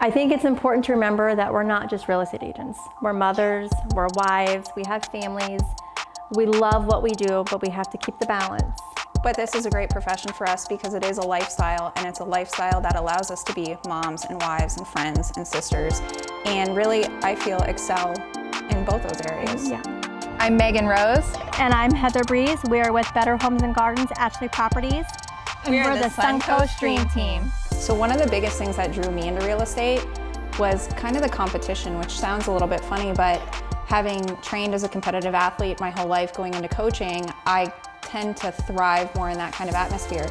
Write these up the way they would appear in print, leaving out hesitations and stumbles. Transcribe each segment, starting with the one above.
I think it's important to remember that we're not just real estate agents. We're mothers, we're wives, we have families. We love what we do, but we have to keep the balance. But this is a great profession for us because it is a lifestyle, and it's a lifestyle that allows us to be moms and wives and friends and sisters, and really, I feel, excel in both those areas. Yeah. I'm Meaghan Rose. And I'm Heather Breeze. We are with Better Homes and Gardens, Atchley Properties. And we're the Suncoast Dream Team. So one of the biggest things that drew me into real estate was kind of the competition, which sounds a little bit funny, but having trained as a competitive athlete my whole life going into coaching, I tend to thrive more in that kind of atmosphere.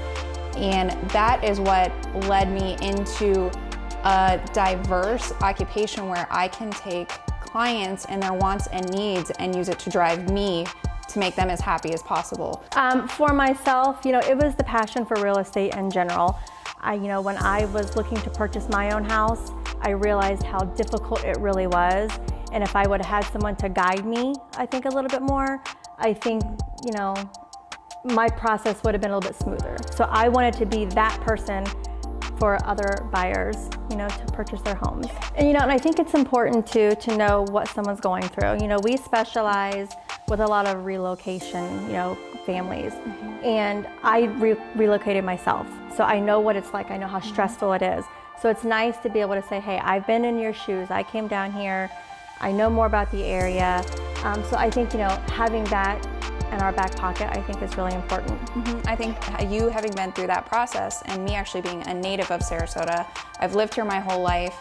And that is what led me into a diverse occupation where I can take clients and their wants and needs and use it to drive me to make them as happy as possible. For myself, it was the passion for real estate in general. When I was looking to purchase my own house, I realized how difficult it really was. And if I would have had someone to guide me, I think a little bit more, I think, my process would have been a little bit smoother. So I wanted to be that person for other buyers, to purchase their homes. And I think it's important to know what someone's going through. We specialize with a lot of relocation, families. And I relocated myself. So I know what it's like. I know how stressful it is. So it's nice to be able to say, hey, I've been in your shoes. I came down here. I know more about the area. So I think, having that in our back pocket, I think is really important. I think you having been through that process and me actually being a native of Sarasota, I've lived here my whole life.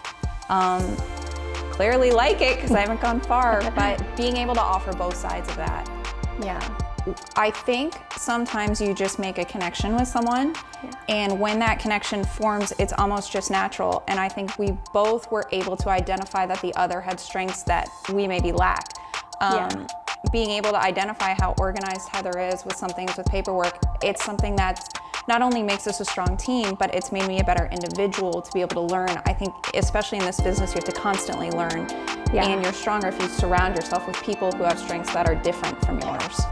Clearly like it because I haven't gone far, but being able to offer both sides of that. Yeah. I think sometimes you just make a connection with someone, and when that connection forms, it's almost just natural. And I think we both were able to identify that the other had strengths that we maybe lack. Being able to identify how organized Heather is with some things with paperwork, it's something that not only makes us a strong team, but it's made me a better individual to be able to learn. I think, especially in this business, you have to constantly learn. And you're stronger if you surround yourself with people who have strengths that are different from yours.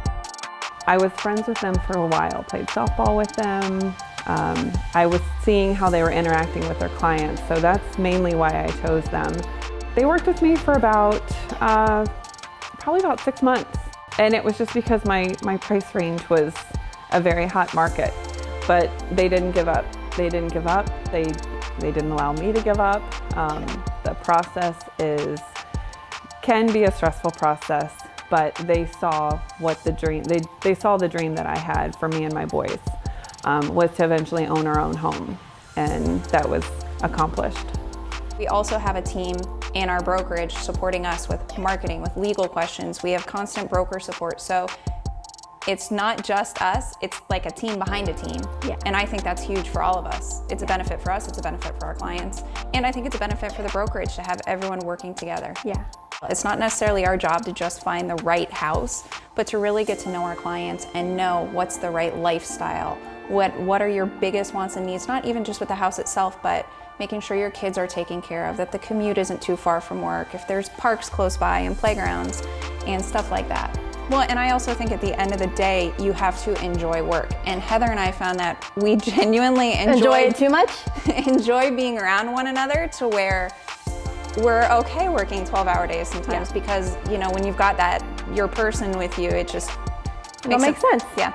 I was friends with them for a while, played softball with them. I was seeing how they were interacting with their clients, so that's mainly why I chose them. They worked with me for probably about 6 months, and it was just because my price range was a very hot market, but they didn't give up. They didn't give up. They didn't allow me to give up. The process can be a stressful process, but they saw what the dream, they saw the dream that I had for me and my boys, was to eventually own our own home, and that was accomplished. We also have a team in our brokerage supporting us with marketing, with legal questions. We have constant broker support. So it's not just us, it's like a team behind a team. And I think that's huge for all of us. It's a benefit for us, it's a benefit for our clients. And I think it's a benefit for the brokerage to have everyone working together. It's not necessarily our job to just find the right house, but to really get to know our clients and know what's the right lifestyle. What are your biggest wants and needs, not even just with the house itself, but making sure your kids are taken care of, that the commute isn't too far from work, if there's parks close by and playgrounds and stuff like that. Well, and I also think at the end of the day, you have to enjoy work. And Heather and I found that we genuinely enjoy it too much? enjoy being around one another to where we're okay working 12-hour days sometimes because, when you've got your person with you, it just makes sense. Yeah.